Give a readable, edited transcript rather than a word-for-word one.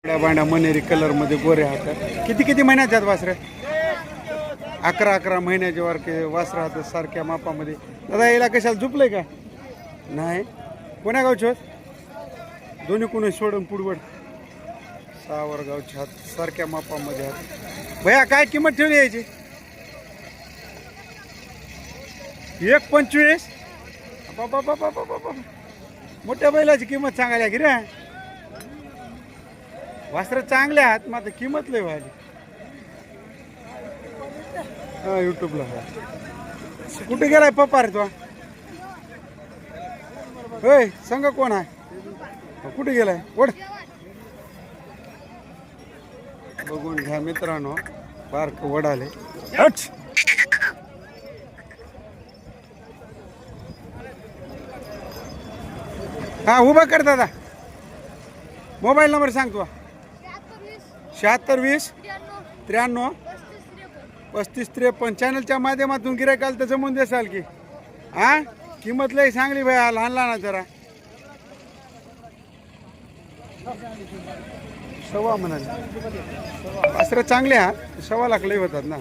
बांड्या मनेरी colour मध्ये गोरे हातात किती किती महिन्याच्या आहेत वासरे? 11 महिन्याचे वारके वासर हातात सारख्या मापामध्ये. दादा याला कशाला झुपलंय का नाही? कोण्या गावचे होत? दोन्ही कोणी सोडून पुडवड सावरगावचे हात सारख्या मापामध्ये हात. भैया काय किंमत ठेवली यायची? 1.25. बाबा मोठ्या बैलाची किंमत सांगायला की रे. वासर चांगले आहात मात्र किंमत लय व्हायली. हा युट्यूबला कुठे गेलाय पप्पा रे तो? होय सांगा कोण आहे? कुठे गेलाय? ओढ बघून घ्या मित्रांनो. बारक वडाले. हा उभा कर दादा. मोबाईल नंबर सांग तू. 76 20 93 35 53. चॅनलच्या माध्यमातून गिरायकाला तर जमून देसाल की. हा किंमत लय चांगली भया लहान लहान जरा. सव्वा म्हणाले वासरं चांगले हा. 1.25 लाख लय होतात ना.